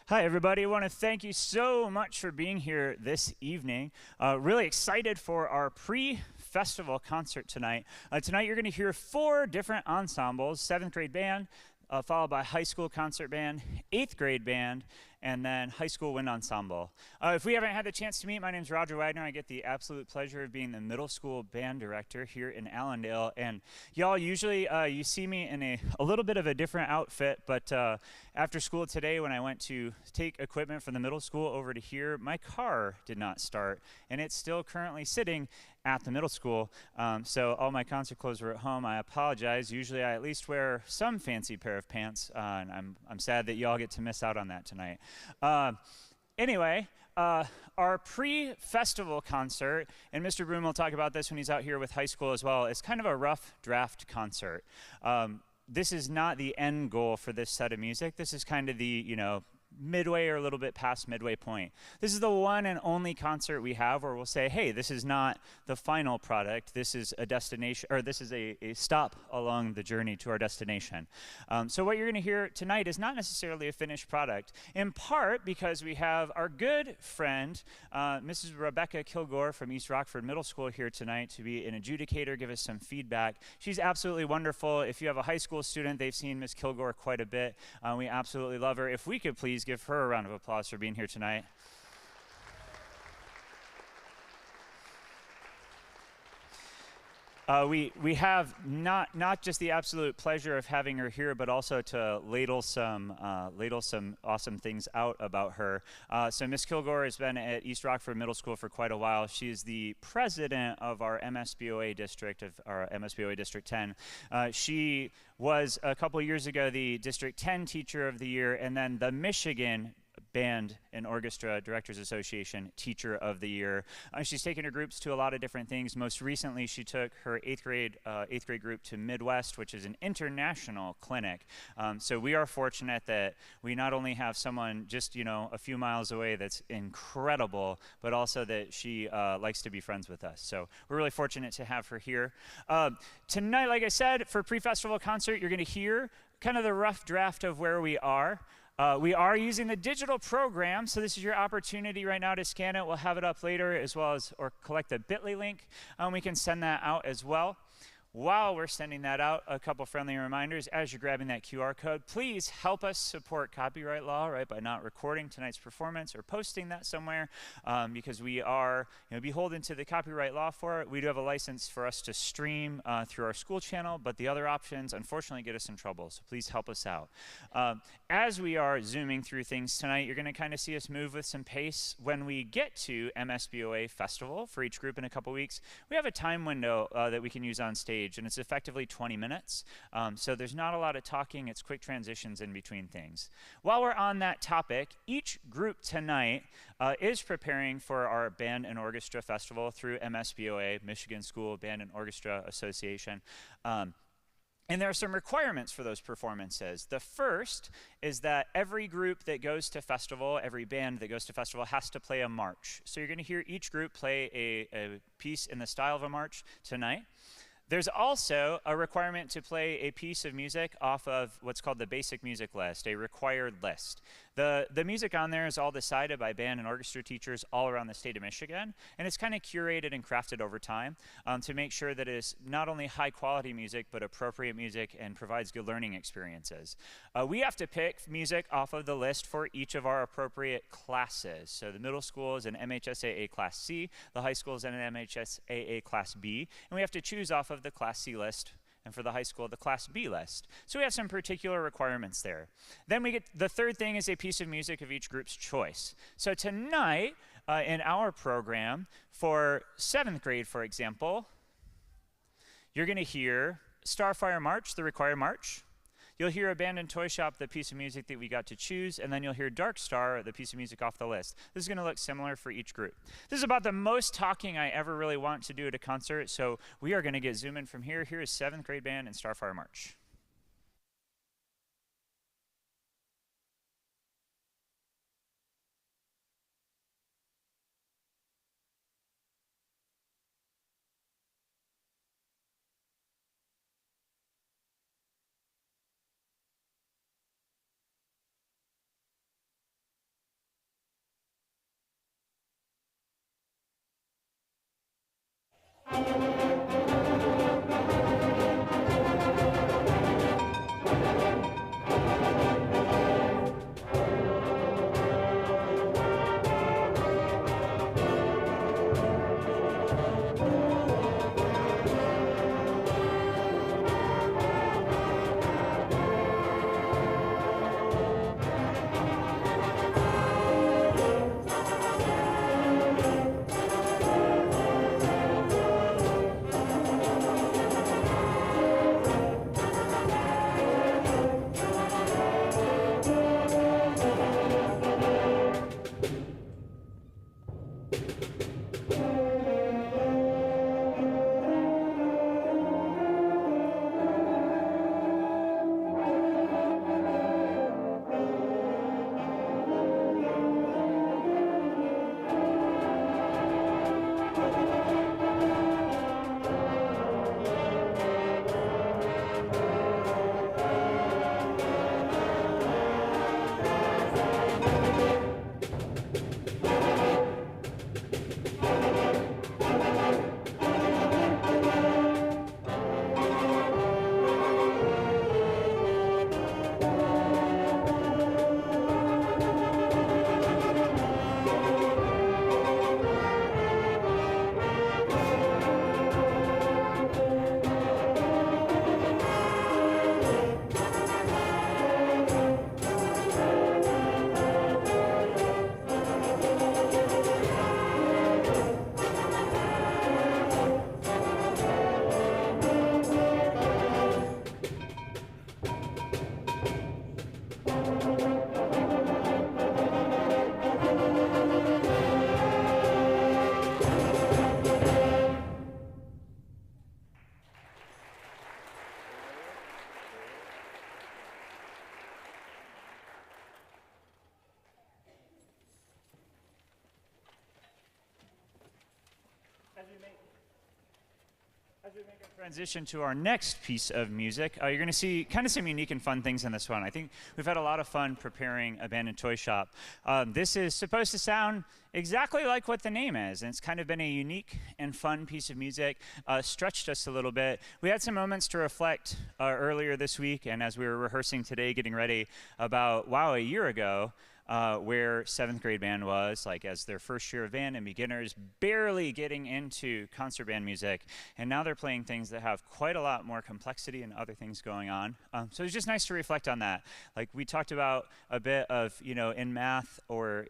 Hi, everybody. I want to thank you so much for being here this evening. Really excited for our pre-festival concert tonight. Tonight, you're going to hear four different ensembles: seventh grade band, followed by high school concert band, eighth grade band, and then high school wind ensemble. If we haven't had the chance to meet, my name's Roger Wagner. I get the absolute pleasure of being the middle school band director here in Allendale. And y'all, usually you see me in a little bit of a different outfit, but after school today, when I went to take equipment from the middle school over to here, my car did not start, and it's still currently sitting at the middle school. So all my concert clothes were at home. I apologize. Usually I at least wear some fancy pair of pants, and I'm sad that y'all get to miss out on that tonight. Anyway, our pre-festival concert, and Mr. Broom will talk about this when he's out here with high school as well, is kind of a rough draft concert. This is not the end goal for this set of music. This is kind of the, midway or a little bit past midway point. This is the one and only concert we have where we'll say, hey, this is not the final product. This is a destination, or this is a stop along the journey to our destination. So what you're going to hear tonight is not necessarily a finished product, in part because we have our good friend, Mrs. Rebecca Kilgore from East Rockford Middle School here tonight to be an adjudicator, give us some feedback. She's absolutely wonderful. If you have a high school student, they've seen Miss Kilgore quite a bit. We absolutely love her. If we could please give her a round of applause for being here tonight. We have not just the absolute pleasure of having her here, but also to ladle some awesome things out about her. So Miss Kilgore has been at East Rockford Middle School for quite a while. She is the president of our MSBOA district, of our MSBOA District 10. She was a couple years ago the District 10 Teacher of the Year, and then the Michigan Band and Orchestra Directors Association Teacher of the Year. She's taken her groups to a lot of different things. Most recently, she took her eighth grade group to Midwest, which is an international clinic. So we are fortunate that we not only have someone just a few miles away that's incredible, but also that she likes to be friends with us. So we're really fortunate to have her here. Tonight, like I said, for pre-festival concert, you're going to hear kind of the rough draft of where we are. We are using the digital program, so this is your opportunity right now to scan it. We'll have it up later, as well as, or collect a bit.ly link. We can send that out as well. While we're sending that out, a couple friendly reminders. As you're grabbing that QR code, please help us support copyright law, right, by not recording tonight's performance or posting that somewhere, because we are beholden to the copyright law for it. We do have a license for us to stream through our school channel, but the other options, unfortunately, get us in trouble, so please help us out. As we are zooming through things tonight, you're going to kind of see us move with some pace. When we get to MSBOA Festival for each group in a couple weeks, we have a time window that we can use on stage, and it's effectively 20 minutes. So there's not a lot of talking. It's quick transitions in between things. While we're on that topic, each group tonight is preparing for our Band and Orchestra Festival through MSBOA, Michigan School Band and Orchestra Association. And there are some requirements for those performances. The first is that every group that goes to festival, every band that goes to festival has to play a march. So you're going to hear each group play a piece in the style of a march tonight. There's also a requirement to play a piece of music off of what's called the basic music list, a required list. The music on there is all decided by band and orchestra teachers all around the state of Michigan, and it's kind of curated and crafted over time to make sure that it's not only high quality music, but appropriate music and provides good learning experiences. We have to pick music off of the list for each of our appropriate classes. So the middle school is an MHSAA Class C, the high school is an MHSAA Class B, and we have to choose off of the Class C list, and for the high school, the Class B list. So we have some particular requirements there. Then we get, the third thing is a piece of music of each group's choice. So tonight, in our program, for 7th grade, for example, you're gonna hear Starfire March, the required march. You'll hear Abandoned Toy Shop, the piece of music that we got to choose, and then you'll hear Dark Star, the piece of music off the list. This is going to look similar for each group. This is about the most talking I ever really want to do at a concert, so we are going to get zoom in from here. Here is 7th grade band and Starfire March. Transition to our next piece of music. You're going to see kind of some unique and fun things in this one. I think we've had a lot of fun preparing Abandoned Toy Shop. This is supposed to sound exactly like what the name is, and it's kind of been a unique and fun piece of music, stretched us a little bit. We had some moments to reflect earlier this week, and as we were rehearsing today, getting ready, about, wow, a year ago, where 7th grade band was, like as their first year of band and beginners barely getting into concert band music. And now they're playing things that have quite a lot more complexity and other things going on. So it's just nice to reflect on that. Like we talked about a bit of, in math or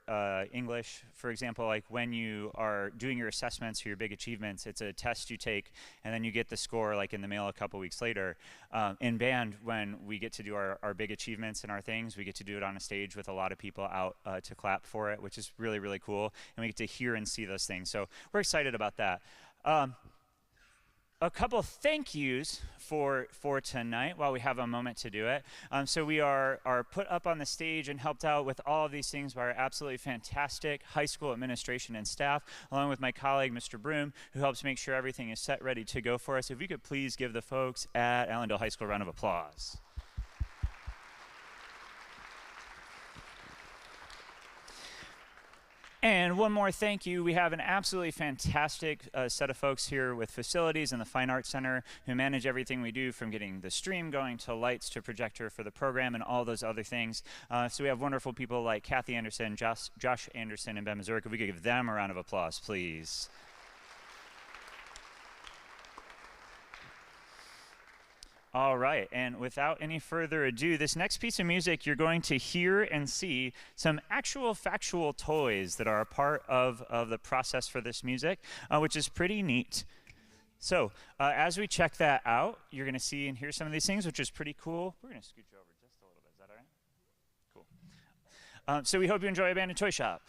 English, for example, like when you are doing your assessments or your big achievements, it's a test you take and then you get the score like in the mail a couple weeks later. In band, when we get to do our big achievements and our things, we get to do it on a stage with a lot of people out to clap for it, which is really, really cool. And we get to hear and see those things. So we're excited about that. A couple thank yous for tonight while we have a moment to do it. So we are put up on the stage and helped out with all of these things by our absolutely fantastic high school administration and staff, along with my colleague, Mr. Broom, who helps make sure everything is set ready to go for us. If we could please give the folks at Allendale High School a round of applause. And one more thank you. We have an absolutely fantastic set of folks here with facilities and the Fine Arts Center who manage everything we do, from getting the stream going to lights to projector for the program and all those other things. So we have wonderful people like Kathy Anderson, Josh Anderson, and Ben Mazurka. If we could give them a round of applause, please. All right, and without any further ado, this next piece of music, you're going to hear and see some actual factual toys that are a part of the process for this music, which is pretty neat. So as we check that out, you're going to see and hear some of these things, which is pretty cool. We're going to scooch over just a little bit. Is that all right? Cool. So we hope you enjoy Abandoned Toy Shop.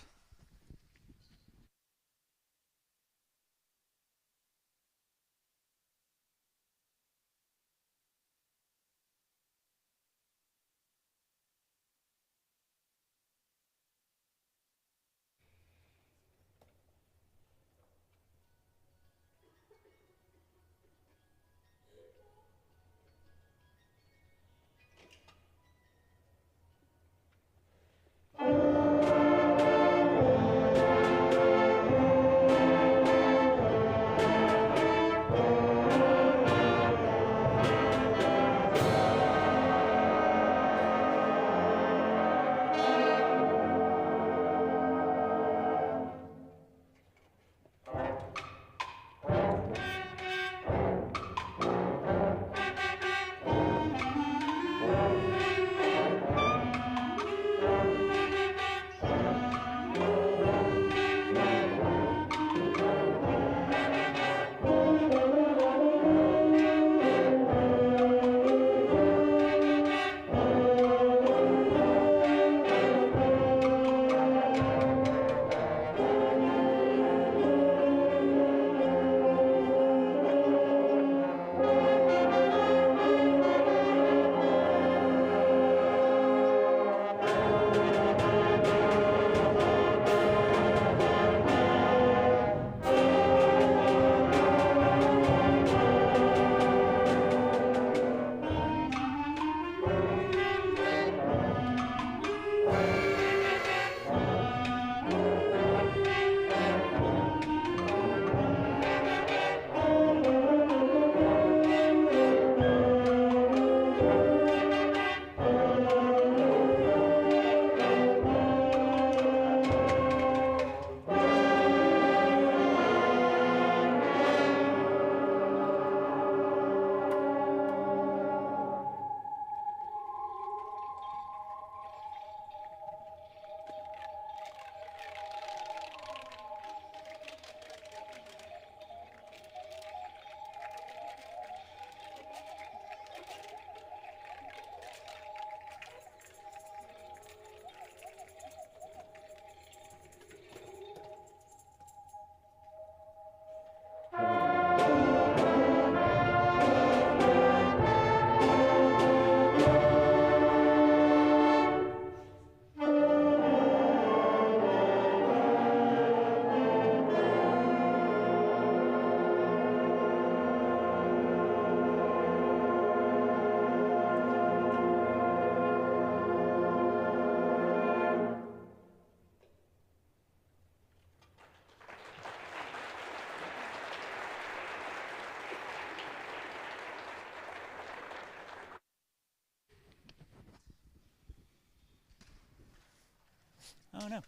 Oh no.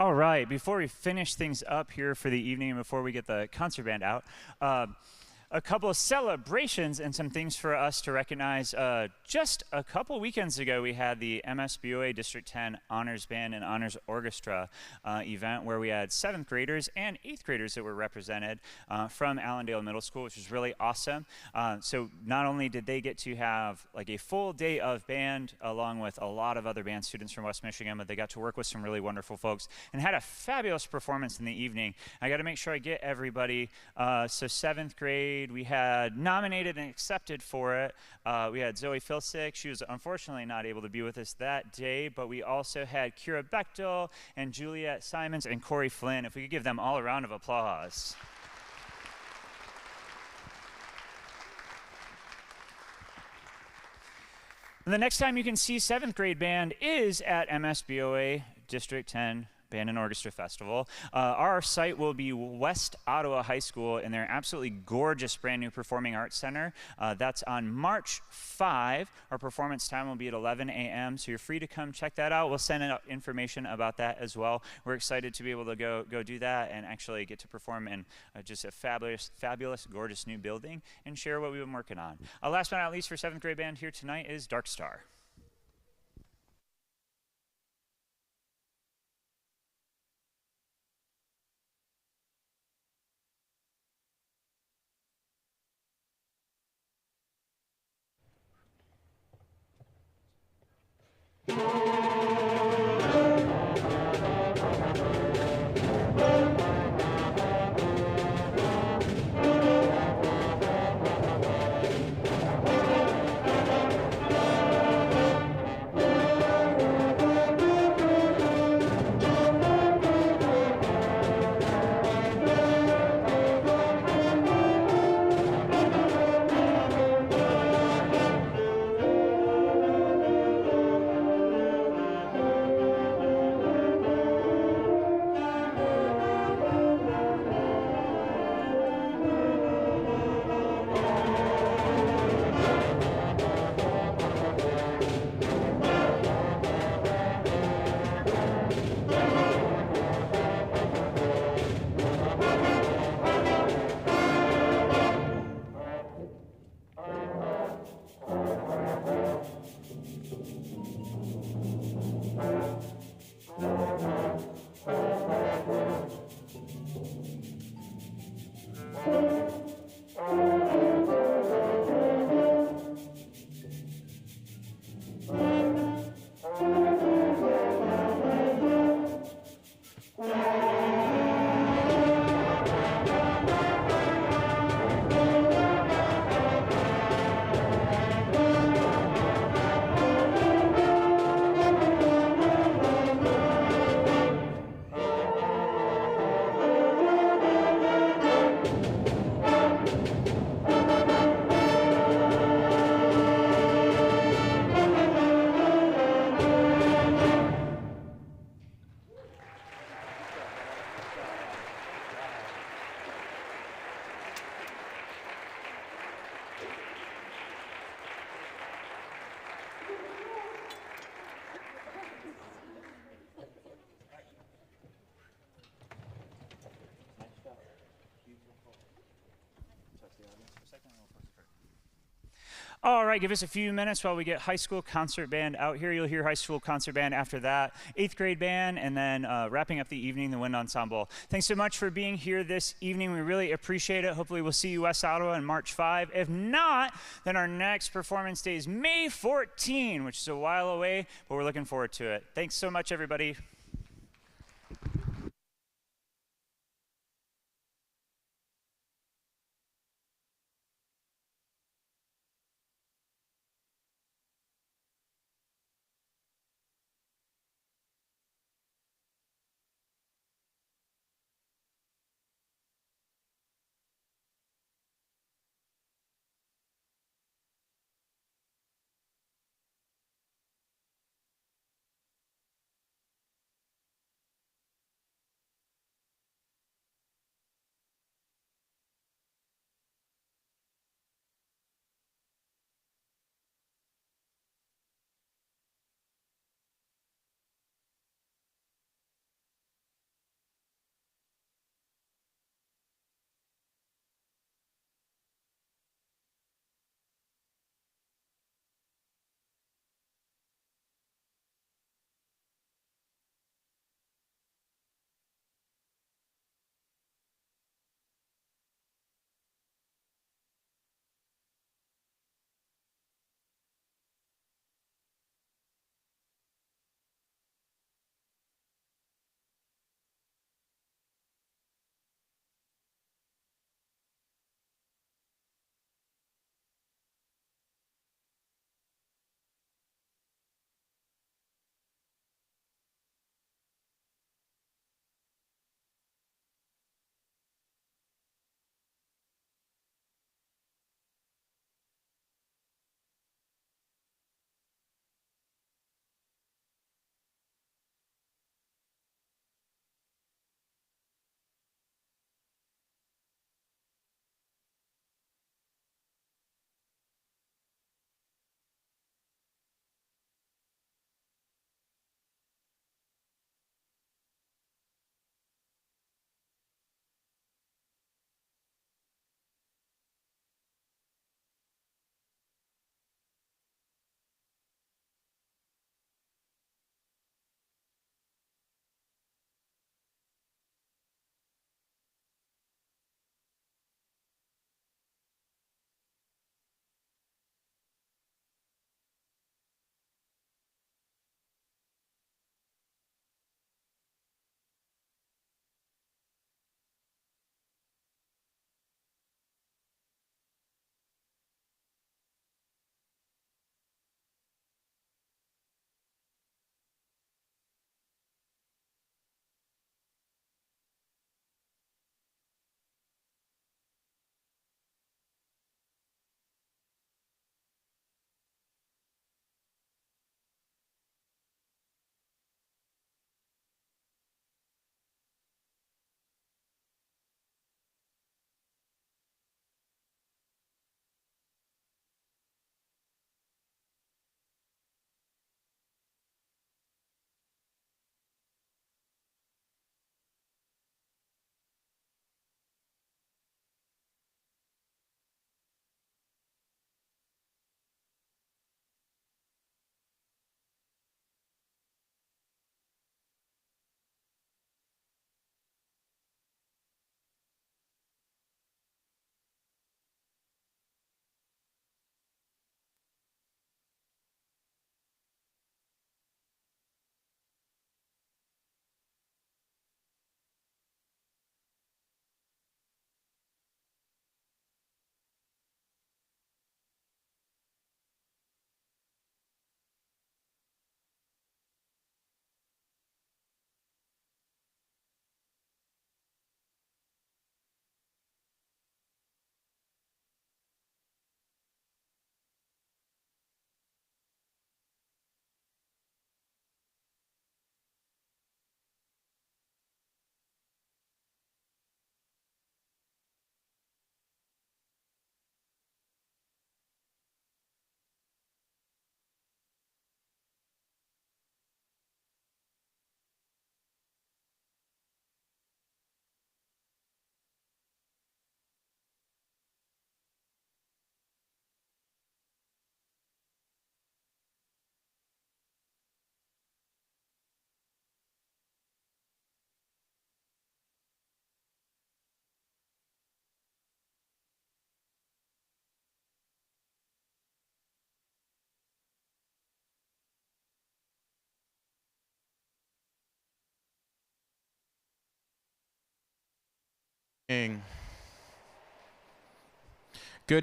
All right, before we finish things up here for the evening and before we get the concert band out, a couple of celebrations and some things for us to recognize. Just a couple weekends ago, we had the MSBOA District 10 Honors Band and Honors Orchestra event where we had 7th graders and 8th graders that were represented from Allendale Middle School, which was really awesome. So not only did they get to have like a full day of band along with a lot of other band students from West Michigan, but they got to work with some really wonderful folks and had a fabulous performance in the evening. I got to make sure I get everybody. So 7th grade, we had nominated and accepted for it. We had Zoe Filsick. She was unfortunately not able to be with us that day, but we also had Kira Bechtel and Juliet Simons and Corey Flynn. If we could give them all a round of applause. And the next time you can see 7th grade band is at MSBOA District 10 Band and Orchestra Festival. Our site will be West Ottawa High School in their absolutely gorgeous brand new Performing Arts Center. That's on March 5. Our performance time will be at 11 a.m., so you're free to come check that out. We'll send out information about that as well. We're excited to be able to go do that and actually get to perform in just a fabulous, gorgeous new building and share what we've been working on. Last but not least for 7th grade band here tonight is Dark Star. All right, give us a few minutes while we get high school concert band out here. You'll hear high school concert band after that, 8th grade band, and then wrapping up the evening, the wind ensemble. Thanks so much for being here this evening. We really appreciate it. Hopefully we'll see you West Ottawa on March 5. If not, then our next performance day is May 14, which is a while away, but we're looking forward to it. Thanks so much, everybody. Good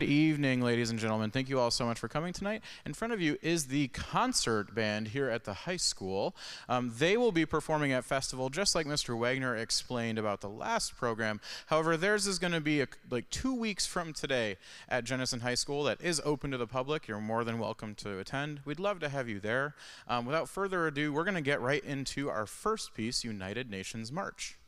evening, ladies and gentlemen. Thank you all so much for coming tonight. In front of you is the concert band here at the high school. They will be performing at Festival, just like Mr. Wagner explained about the last program. However, theirs is going to be like 2 weeks from today at Jenison High School. That is open to the public. You're more than welcome to attend. We'd love to have you there. Without further ado, we're going to get right into our first piece, United Nations March.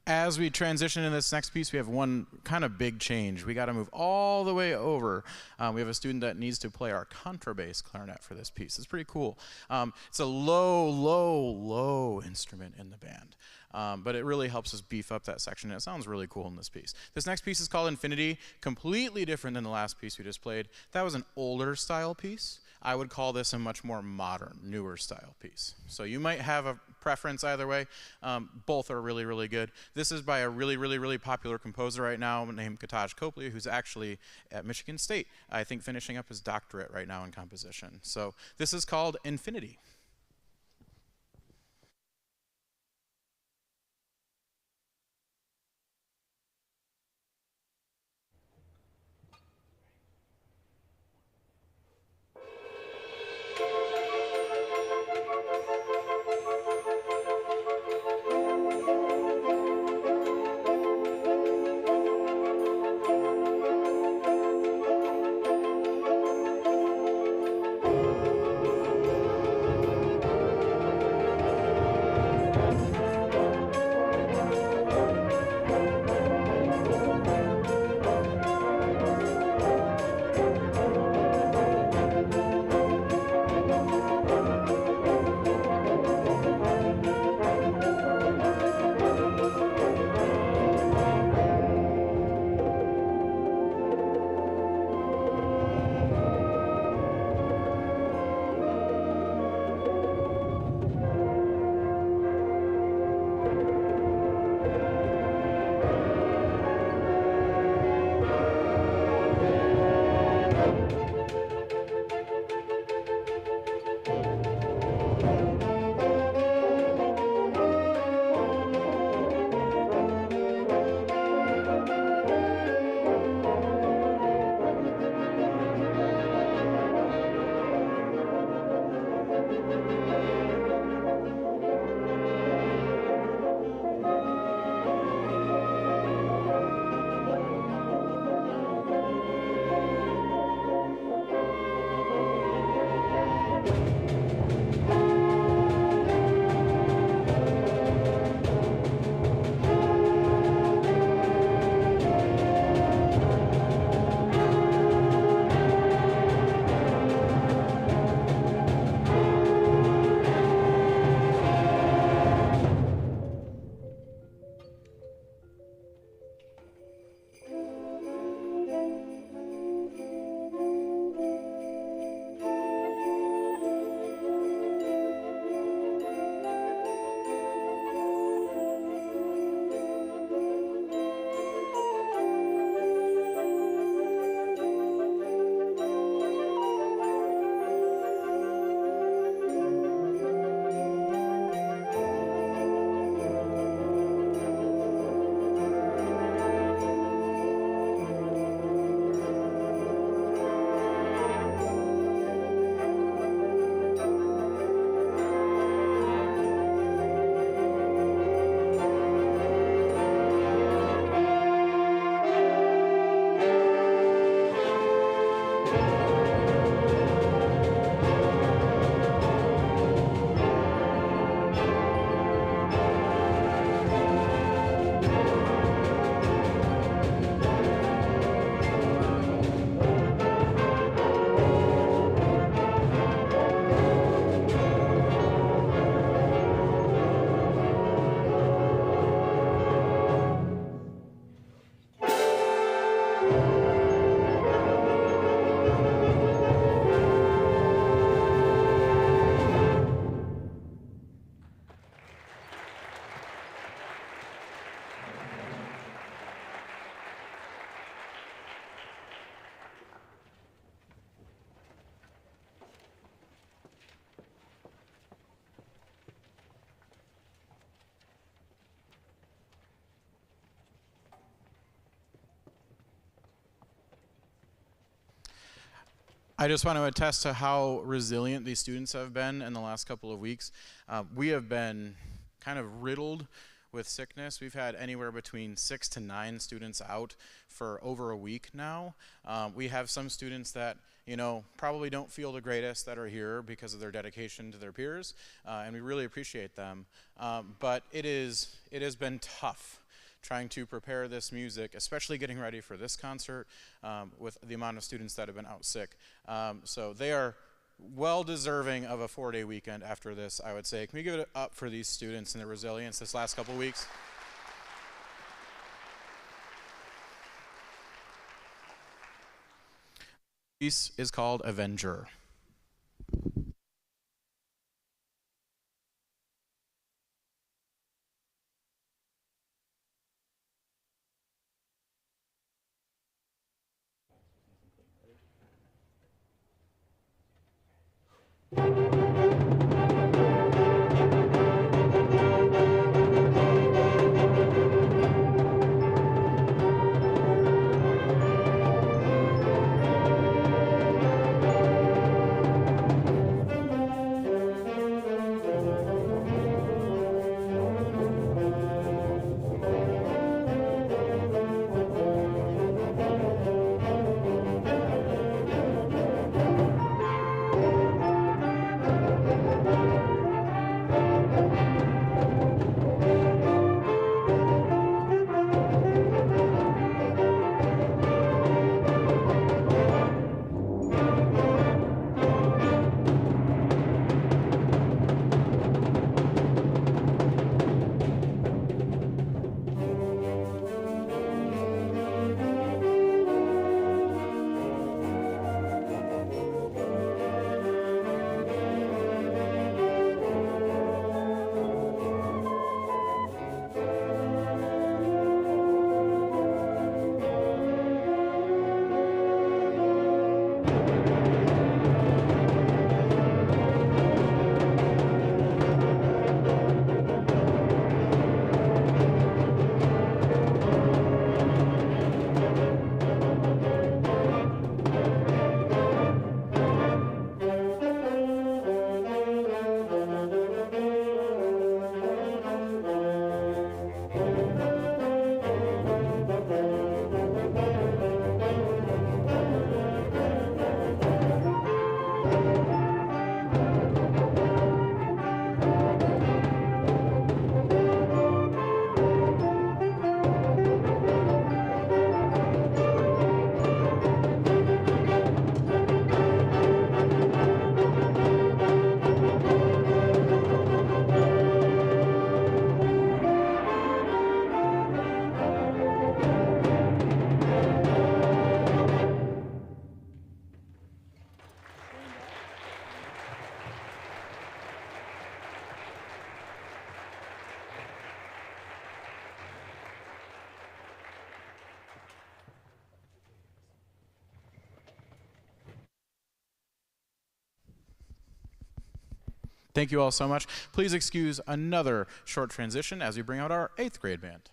As we transition into this next piece, we have one kind of big change. We got to move all the way over. We have a student that needs to play our contrabass clarinet for this piece. It's pretty cool. It's a low instrument in the band. But it really helps us beef up that section, and it sounds really cool in this piece. This next piece is called Infinity, completely different than the last piece we just played. That was an older style piece. I would call this a much more modern, newer style piece. So you might have a preference either way. Both are really, really good. This is by a really popular composer right now named Kataj Copley, who's actually at Michigan State, I think finishing up his doctorate right now in composition. So this is called Infinity. I just want to attest to how resilient these students have been in the last couple of weeks. We have been kind of riddled with sickness. We've had anywhere between 6 to 9 students out for over a week now. We have some students that, you know, probably don't feel the greatest that are here because of their dedication to their peers, and we really appreciate them. But it has been tough trying to prepare this music, especially getting ready for this concert with the amount of students that have been out sick. So they are well deserving of a 4-day weekend after this, I would say. Can we give it up for these students and their resilience this last couple weeks? This piece is called Avenger. Thank you all so much. Please excuse another short transition as we bring out our 8th grade band.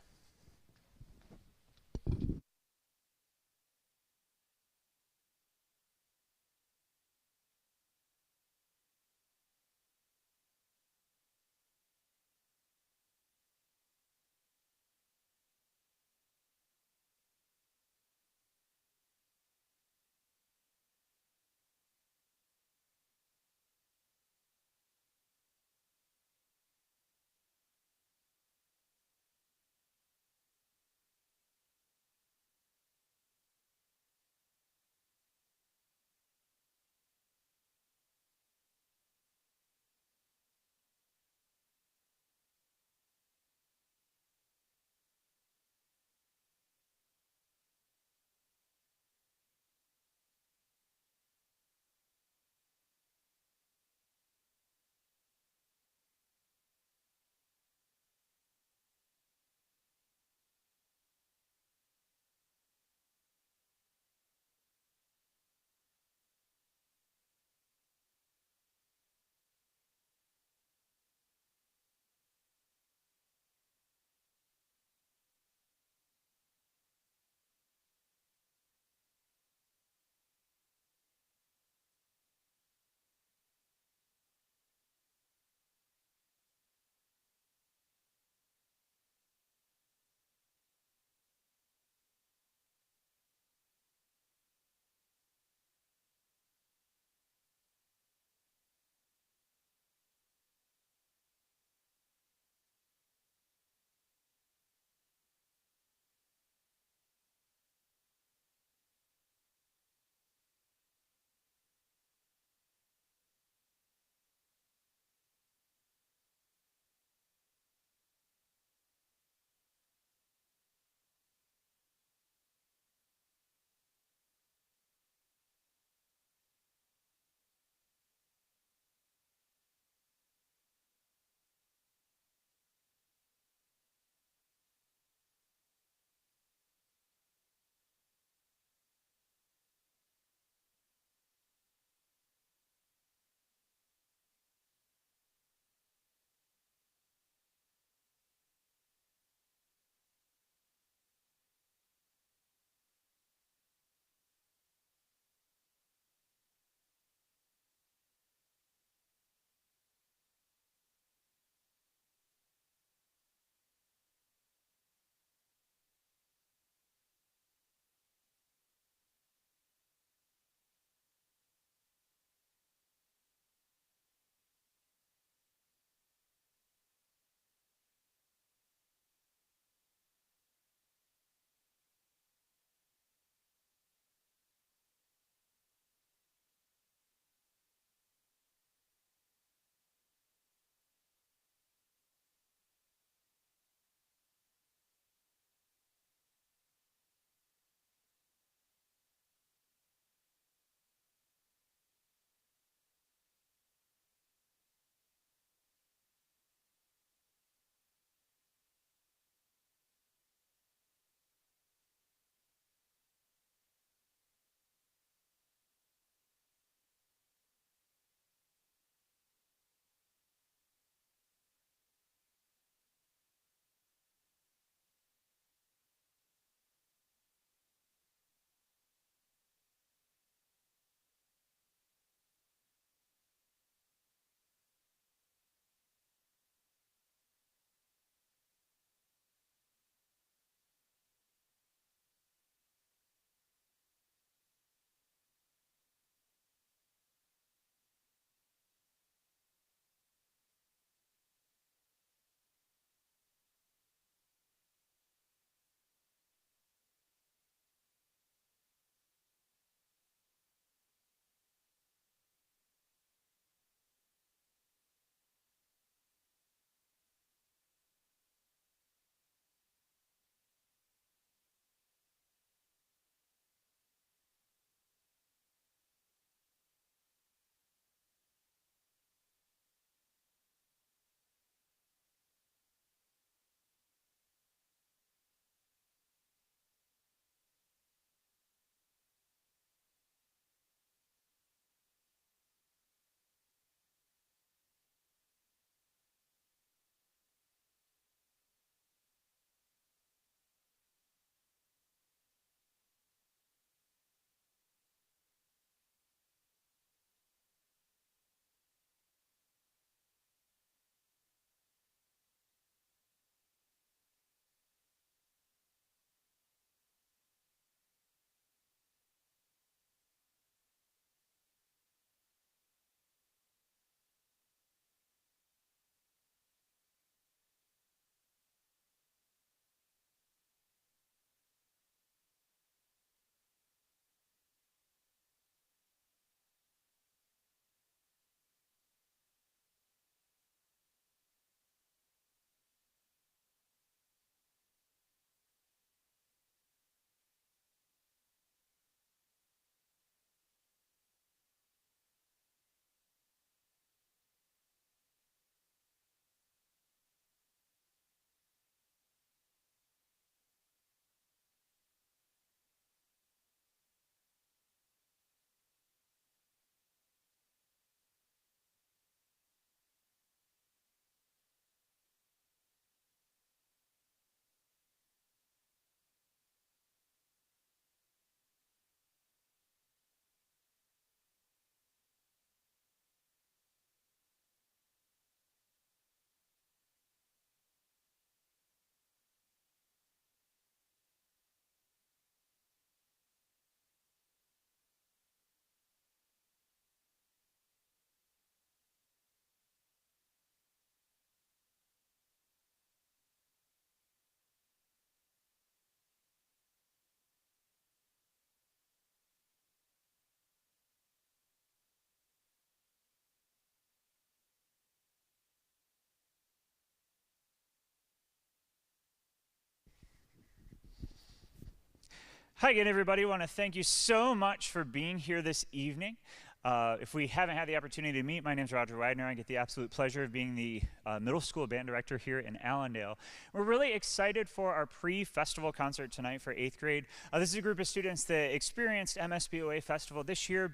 Hi again, everybody. I want to thank you so much for being here this evening. If we haven't had the opportunity to meet, my name is Roger Widener. I get the absolute pleasure of being the middle school band director here in Allendale. We're really excited for our pre-festival concert tonight for 8th grade. This is a group of students that experienced MSBOA Festival this year,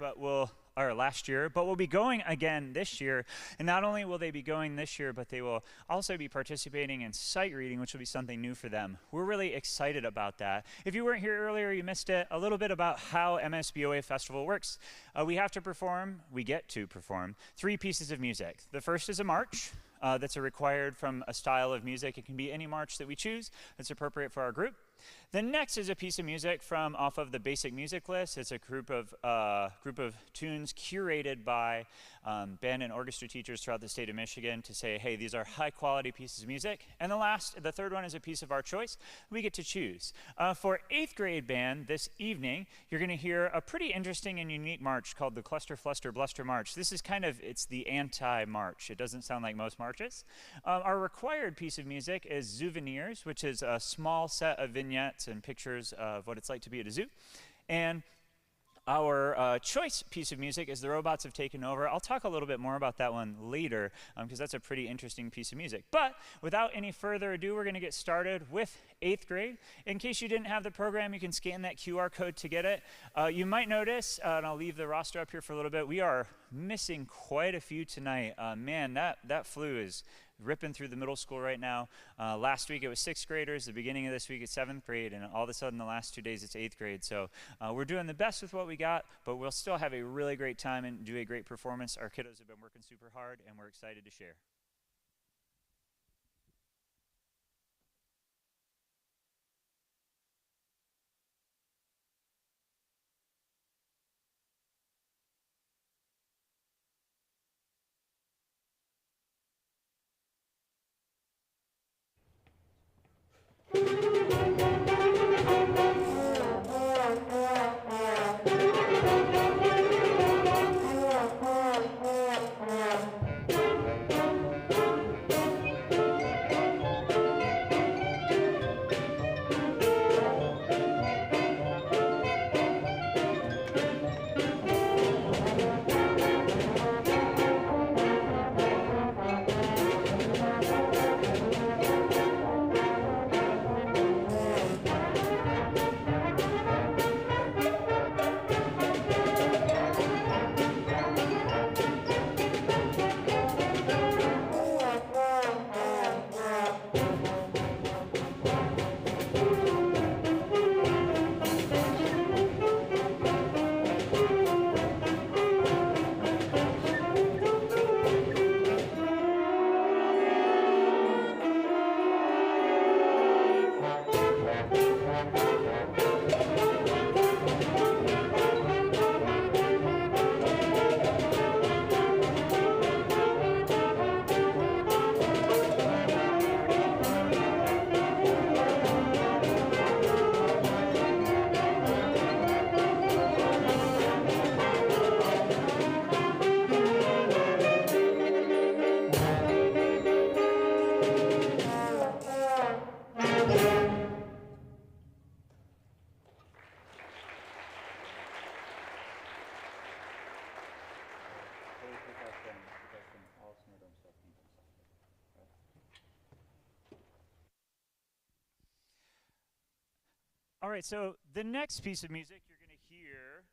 or last year, but will be going again this year. And not only will they be going this year, but they will also be participating in sight reading, which will be something new for them. We're really excited about that. If you weren't here earlier, you missed it. A little bit about how MSBOA Festival works. We get to perform 3 pieces of music. The first is a march. That's required from a style of music. It can be any march that we choose that's appropriate for our group. The next is a piece of music from off of the basic music list. It's a group of tunes curated by band and orchestra teachers throughout the state of Michigan to say, hey, these are high quality pieces of music. And the third one is a piece of our choice. We get to choose. For 8th grade band this evening, you're going to hear a pretty interesting and unique march called the Cluster Fluster Bluster March. This is it's the anti-march. It doesn't sound like most marches. Our required piece of music is Souvenirs, which is a small set of vignettes and pictures of what it's like to be at a zoo. And our choice piece of music is The Robots Have Taken Over. I'll talk a little bit more about that one later because that's a pretty interesting piece of music. But without any further ado, we're going to get started with 8th grade. In case you didn't have the program, you can scan that QR code to get it. You might notice, and I'll leave the roster up here for a little bit, we are missing quite a few tonight. Man, that flu is ripping through the middle school right now. Last week it was 6th graders, the beginning of this week it's 7th grade, and all of a sudden the last 2 days it's 8th grade. So we're doing the best with what we got, but we'll still have a really great time and do a great performance. Our kiddos have been working super hard, and we're excited to share. All right, so the next piece of music you're going to hear,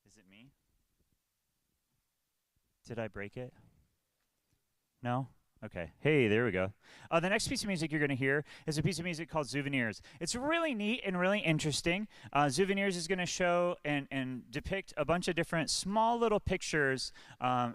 is it me? Did I break it? No? Okay. Hey, there we go. The next piece of music you're going to hear is a piece of music called Souvenirs. It's really neat and really interesting. Souvenirs is going to show and depict a bunch of different small little pictures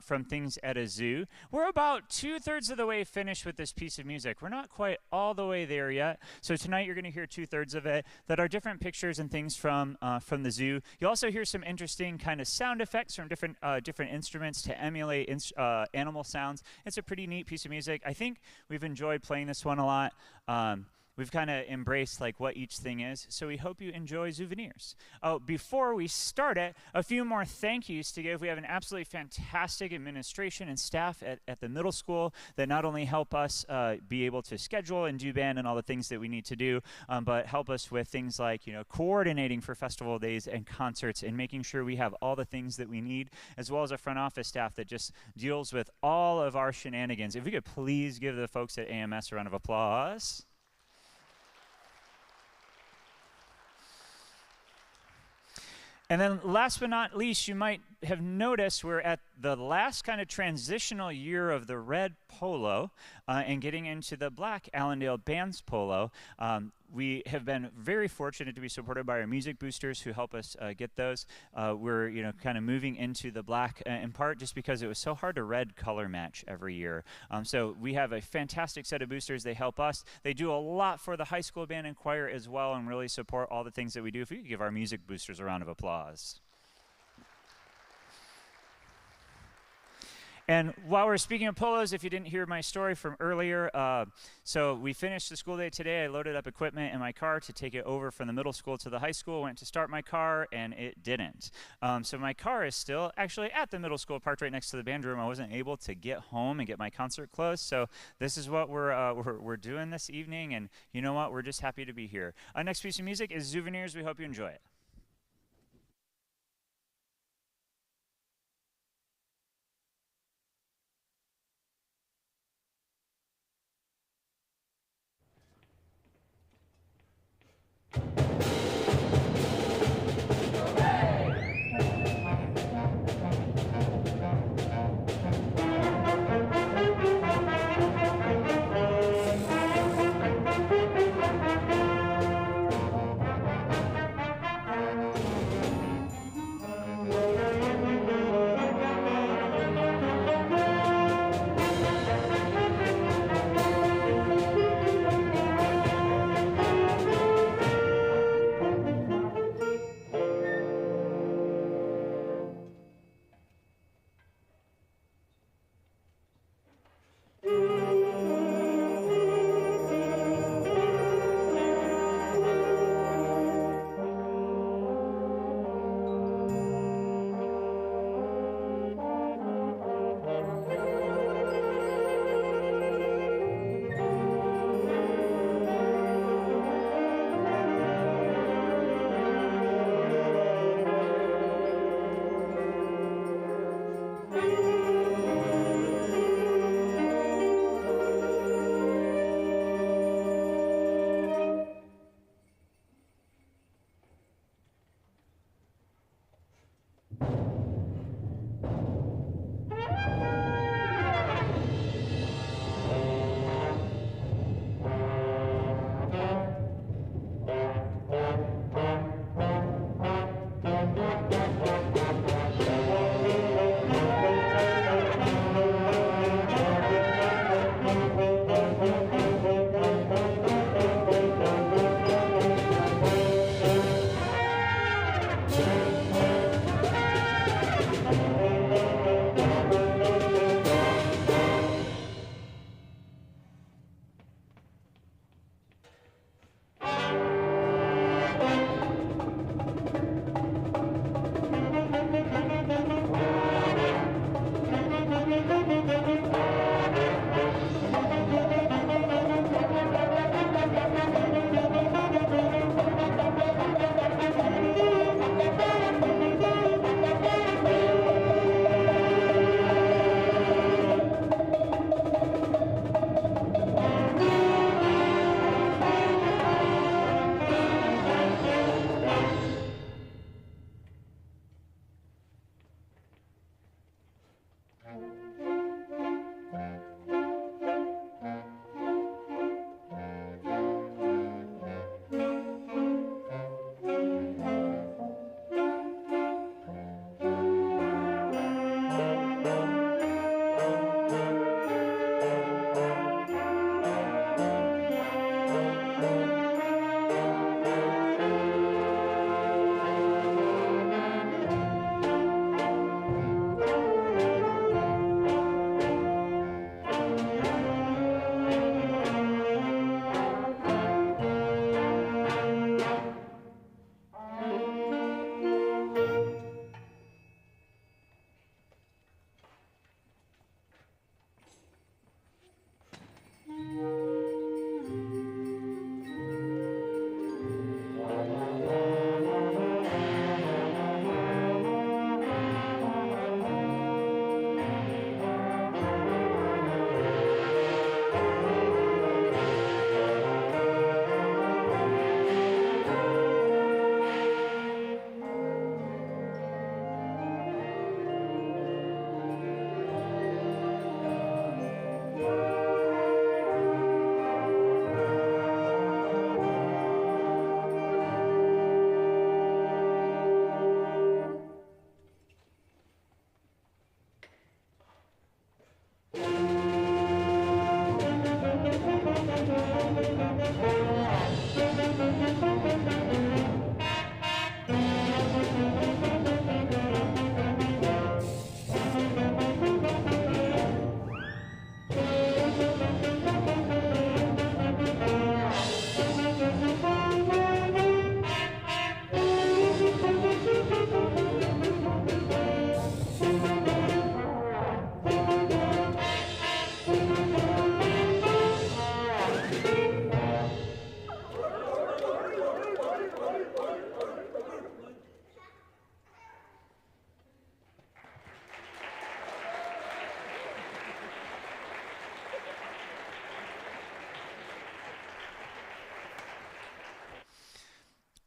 from things at a zoo. We're about 2/3 of the way finished with this piece of music. We're not quite all the way there yet. So tonight you're going to hear 2/3 of it that are different pictures and things from the zoo. You'll also hear some interesting kind of sound effects from different instruments to emulate animal sounds. It's a pretty neat piece of music. I think we've enjoyed playing this one a lot. we've kind of embraced like what each thing is. So we hope you enjoy souvenirs. Oh, before we start it, a few more thank yous to give. We have an absolutely fantastic administration and staff at the middle school that not only help us be able to schedule and do band and all the things that we need to do, but help us with things like, coordinating for festival days and concerts and making sure we have all the things that we need, as well as a front office staff that just deals with all of our shenanigans. If we could please give the folks at AMS a round of applause. And then last but not least, you might have noticed we're at the last kind of transitional year of the red polo and getting into the black Allendale Bands polo. We have been very fortunate to be supported by our music boosters who help us get those. We're kind of moving into the black in part just because it was so hard to red color match every year. So we have a fantastic set of boosters. They help us. They do a lot for the high school band and choir as well and really support all the things that we do. If we could give our music boosters a round of applause. And while we're speaking of polos, if you didn't hear my story from earlier, so we finished the school day today. I loaded up equipment in my car to take it over from the middle school to the high school. Went to start my car, and it didn't. So my car is still actually at the middle school, parked right next to the band room. I wasn't able to get home and get my concert closed. So this is what we're doing this evening, and you know what? We're just happy to be here. Our next piece of music is Souvenirs. We hope you enjoy it.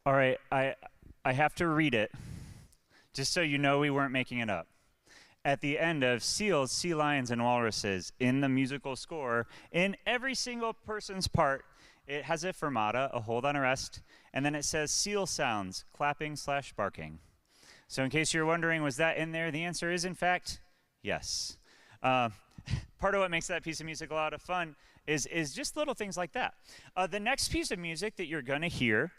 All right, I have to read it, just so you know we weren't making it up. At the end of seals, sea lions, and walruses, in the musical score, in every single person's part, it has a fermata, a hold on a rest, and then it says seal sounds, clapping/barking. So in case you're wondering, was that in there? The answer is, in fact, yes. Part of what makes that piece of music a lot of fun is just little things like that. The next piece of music that you're going to hear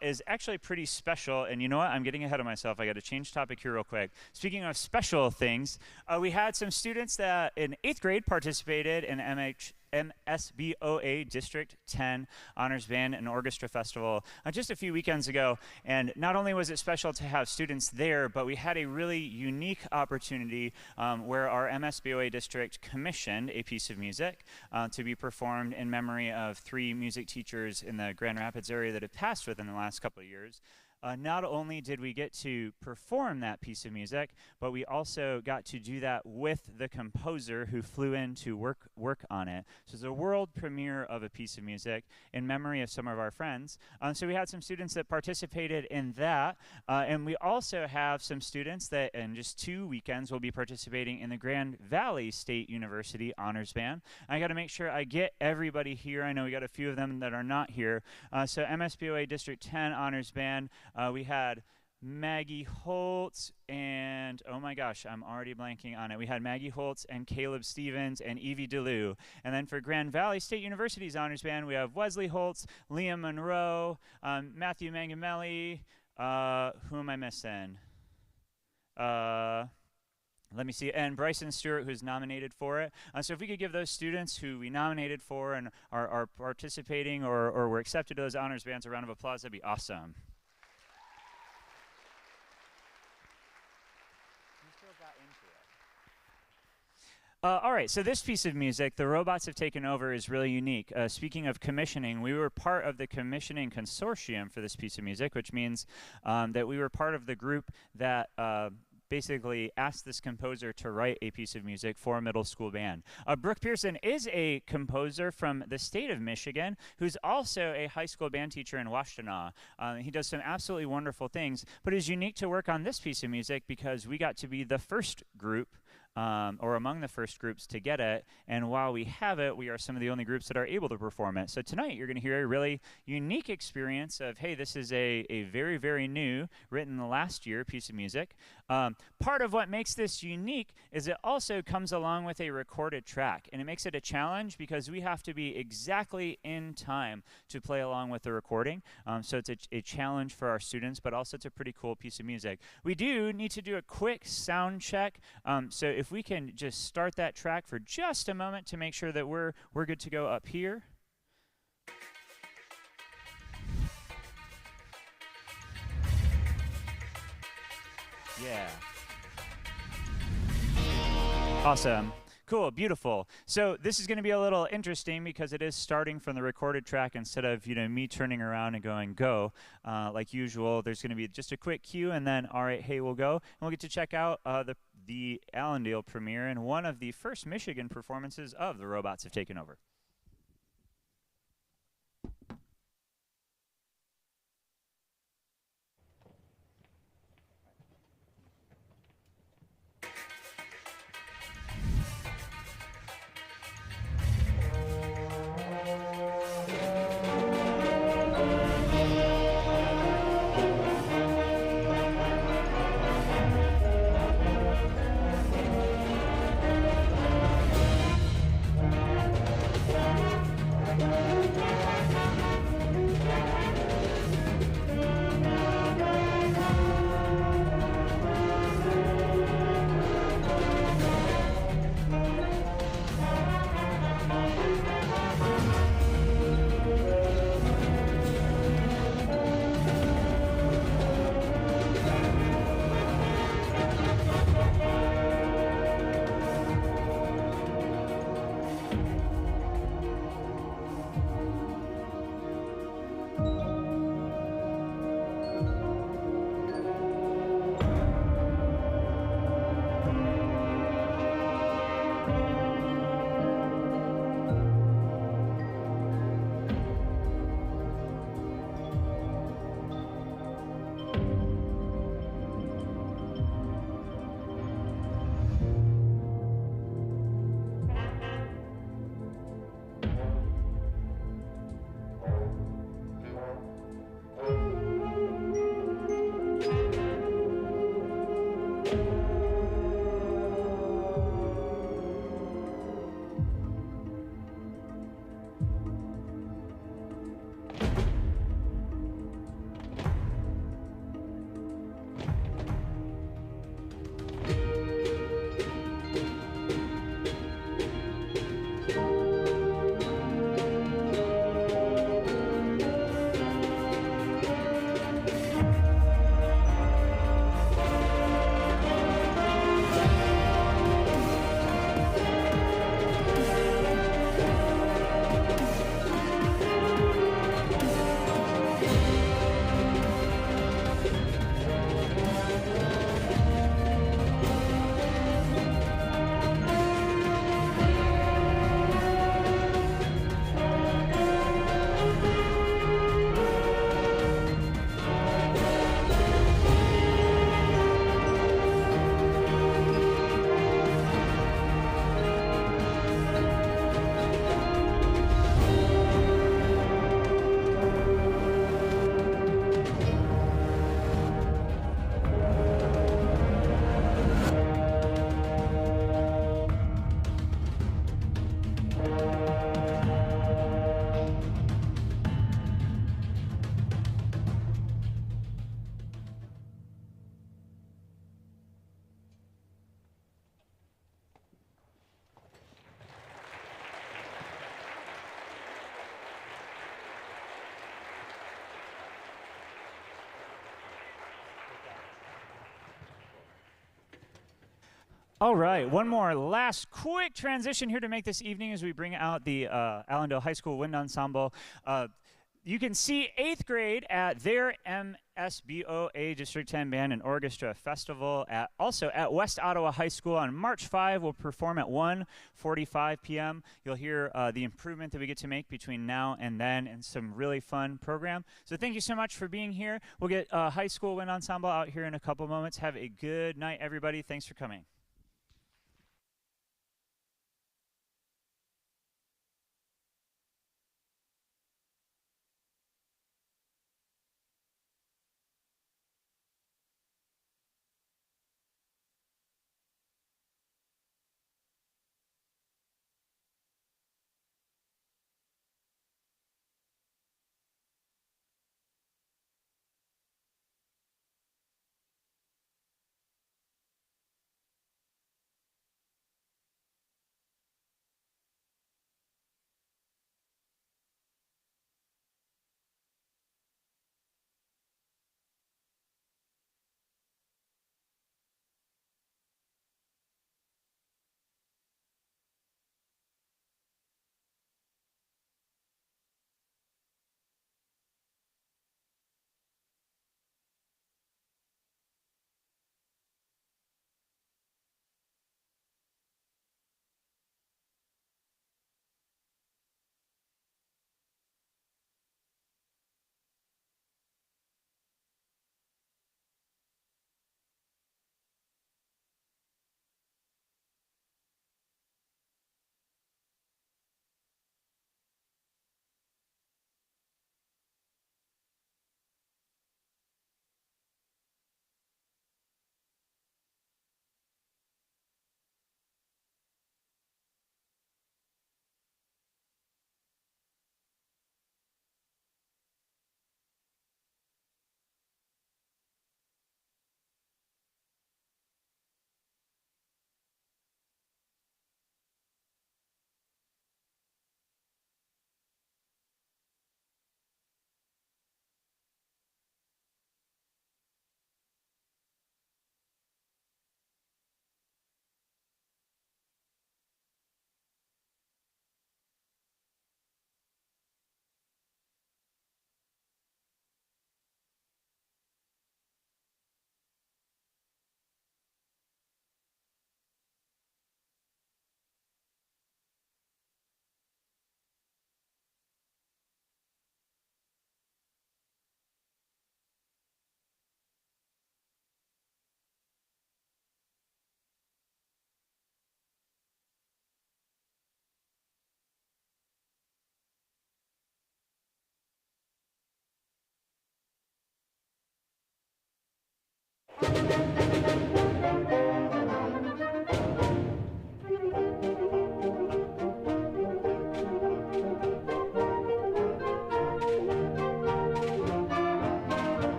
is actually pretty special. And you know what? I'm getting ahead of myself. I got to change topic here real quick. Speaking of special things, we had some students that in 8th grade participated in MSBOA District 10 Honors Band and Orchestra Festival just a few weekends ago. And not only was it special to have students there, but we had a really unique opportunity where our MSBOA district commissioned a piece of music to be performed in memory of 3 music teachers in the Grand Rapids area that have passed within the last couple of years. Not only did we get to perform that piece of music, but we also got to do that with the composer who flew in to work on it. So it's a world premiere of a piece of music in memory of some of our friends. So we had some students that participated in that, and we also have some students that in just 2 weekends will be participating in the Grand Valley State University Honors Band. I got to make sure I get everybody here. I know we got a few of them that are not here. So MSBOA District 10 Honors Band. We had Maggie Holtz and, oh my gosh, I'm already blanking on it. We had Maggie Holtz and Caleb Stevens and Evie DeLue. And then for Grand Valley State University's Honors Band, we have Wesley Holtz, Liam Monroe, Matthew Mangamelli. Who am I missing? Let me see, and Bryson Stewart, who's nominated for it. So if we could give those students who we nominated for and are participating or were accepted to those honors bands a round of applause, that'd be awesome. All right, so this piece of music, The Robots Have Taken Over, is really unique. Speaking of commissioning, we were part of the commissioning consortium for this piece of music, which means that we were part of the group that basically asked this composer to write a piece of music for a middle school band. Brooke Pearson is a composer from the state of Michigan who's also a high school band teacher in Washtenaw. He does some absolutely wonderful things, but it's unique to work on this piece of music because we got to be the first group or among the first groups to get it, and while we have it, we are some of the only groups that are able to perform it. So tonight you're going to hear a really unique experience of, hey, this is a very, very new, written last year piece of music. Part of what makes this unique is it also comes along with a recorded track, and it makes it a challenge because we have to be exactly in time to play along with the recording. So it's a challenge for our students, but also it's a pretty cool piece of music. We do need to do a quick sound check, so if we can just start that track for just a moment to make sure that we're good to go up here. Yeah. Awesome. Cool, beautiful. So this is going to be a little interesting because it is starting from the recorded track instead of me turning around and going go like usual. There's going to be just a quick cue and then all right, hey, we'll go. And we'll get to check out the Allendale premiere and one of the first Michigan performances of The Robots Have Taken Over. All right, one more last quick transition here to make this evening as we bring out the Allendale High School Wind Ensemble. You can see 8th grade at their MSBOA District 10 Band and Orchestra Festival also at West Ottawa High School on March 5. We'll perform at 1:45 p.m. You'll hear the improvement that we get to make between now and then and some really fun program. So thank you so much for being here. We'll get High School Wind Ensemble out here in a couple moments. Have a good night, everybody. Thanks for coming.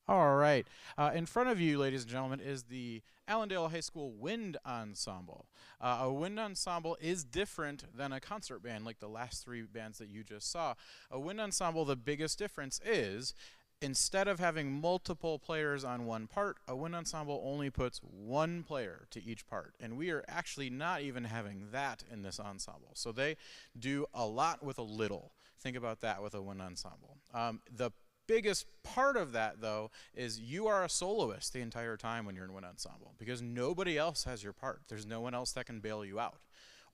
All right. In front of you, ladies and gentlemen, is the Allendale High School Wind Ensemble. A wind ensemble is different than a concert band like the last three bands that you just saw. A wind ensemble, the biggest difference is instead of having multiple players on one part, a wind ensemble only puts one player to each part. And we are actually not even having that in this ensemble. So they do a lot with a little. Think about that with a wind ensemble. The biggest part of that, though, is you are a soloist the entire time when you're in wind ensemble because nobody else has your part. There's no one else that can bail you out.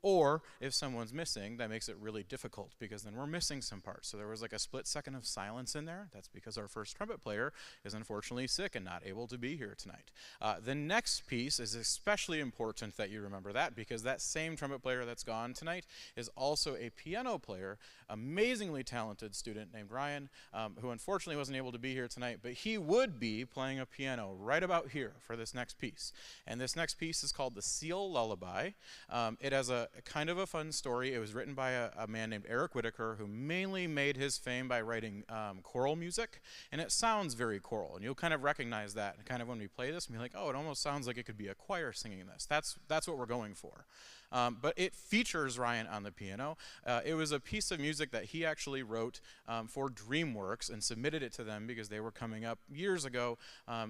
Or if someone's missing, that makes it really difficult because then we're missing some parts. So there was like a split second of silence in there. That's because our first trumpet player is unfortunately sick and not able to be here tonight. The next piece is especially important that you remember that because that same trumpet player that's gone tonight is also a piano player, amazingly talented student named Ryan, who unfortunately wasn't able to be here tonight, but he would be playing a piano right about here for this next piece. And this next piece is called the Seal Lullaby. It has a kind of a fun story. It was written by a man named Eric Whitaker, who mainly made his fame by writing choral music, and it sounds very choral, and you'll kind of recognize that. And kind of when we play this, and be like, oh, it almost sounds like it could be a choir singing this. That's what we're going for. But it features Ryan on the piano. It was a piece of music that he actually wrote for DreamWorks and submitted it to them because they were coming up years ago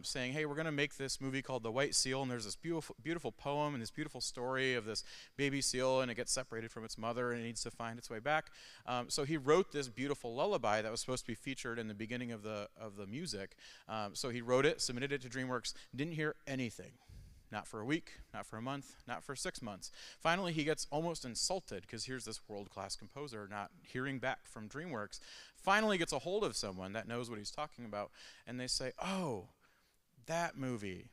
saying, hey, we're going to make this movie called The White Seal, and there's this beautiful, beautiful poem and this beautiful story of this baby seal, and it gets separated from its mother and it needs to find its way back. So he wrote this beautiful lullaby that was supposed to be featured in the beginning of the music. So he wrote it, submitted it to DreamWorks, didn't hear anything. Not for a week, not for a month, not for 6 months. Finally, he gets almost insulted because here's this world-class composer not hearing back from DreamWorks. Finally gets a hold of someone that knows what he's talking about, and they say, oh, that movie.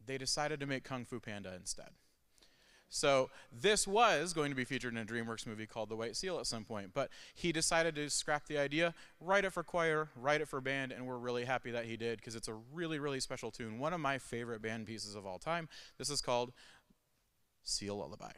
They decided to make Kung Fu Panda instead. So this was going to be featured in a DreamWorks movie called The White Seal at some point, but he decided to scrap the idea, write it for choir, write it for band, and we're really happy that he did because it's a really, really special tune. One of my favorite band pieces of all time. This is called Seal Lullaby.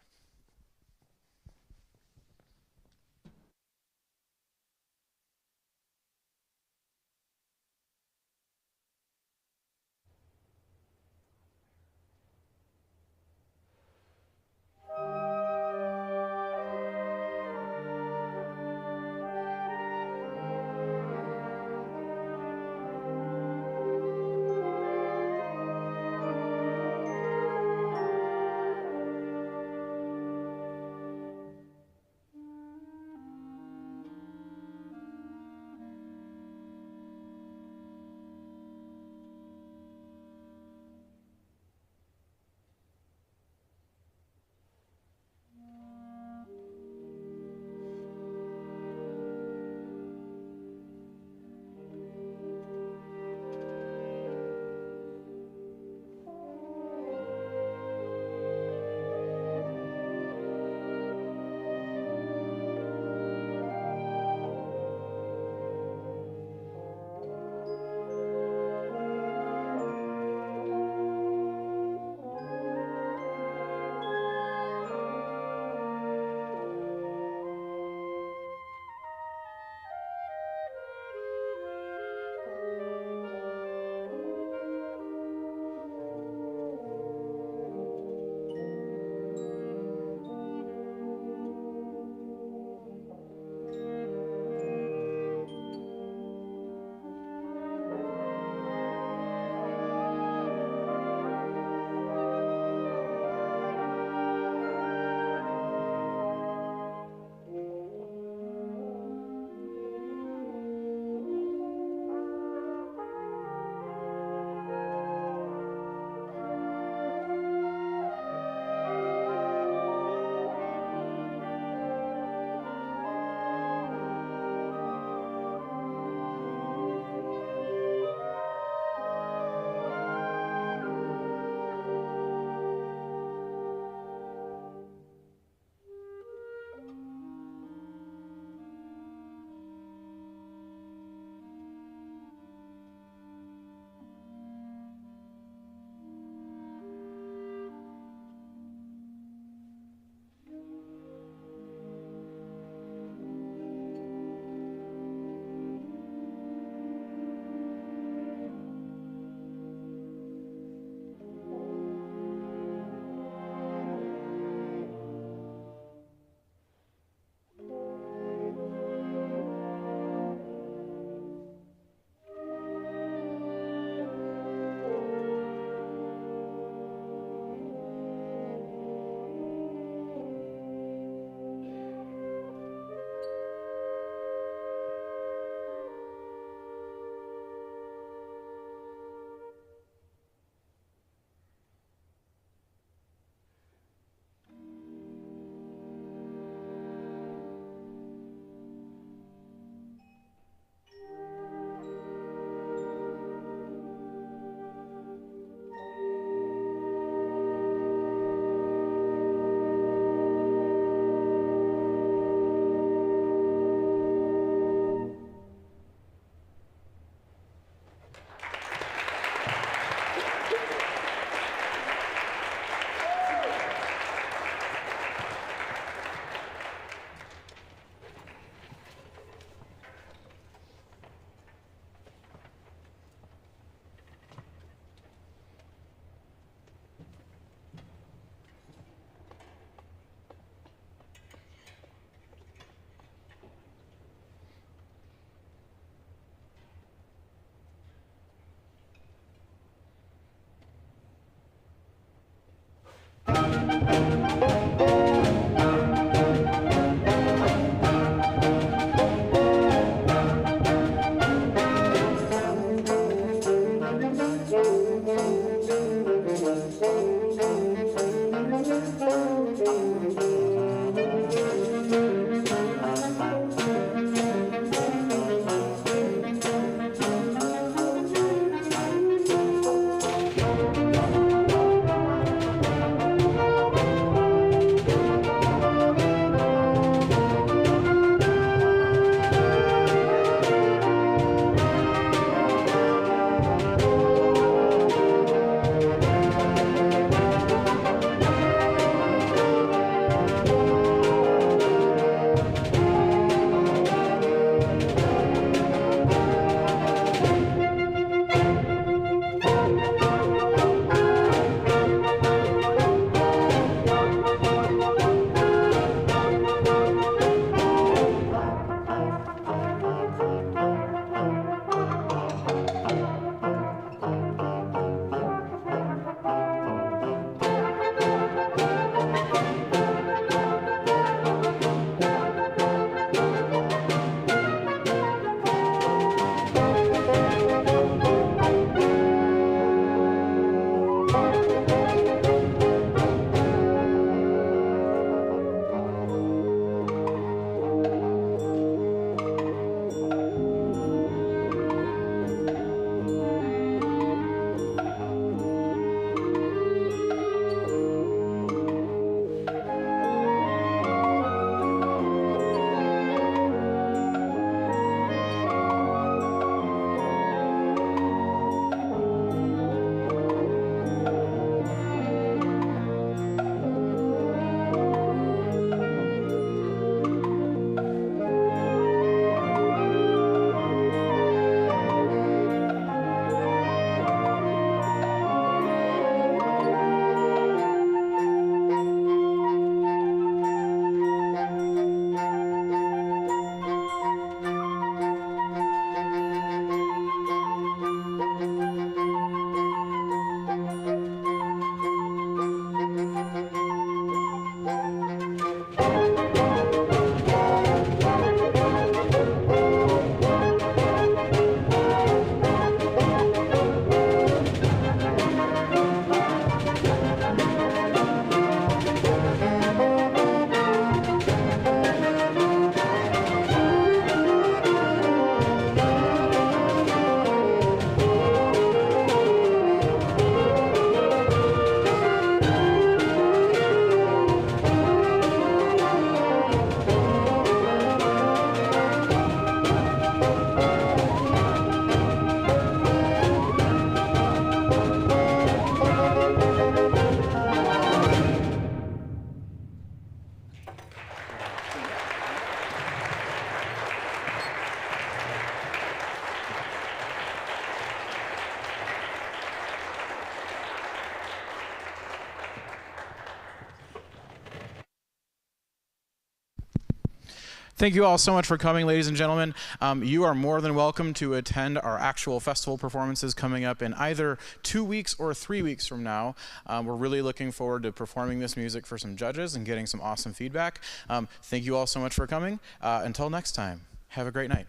Thank you all so much for coming, ladies and gentlemen. You are more than welcome to attend our actual festival performances coming up in either 2 weeks or 3 weeks from now. We're really looking forward to performing this music for some judges and getting some awesome feedback. Thank you all so much for coming. Until next time, have a great night.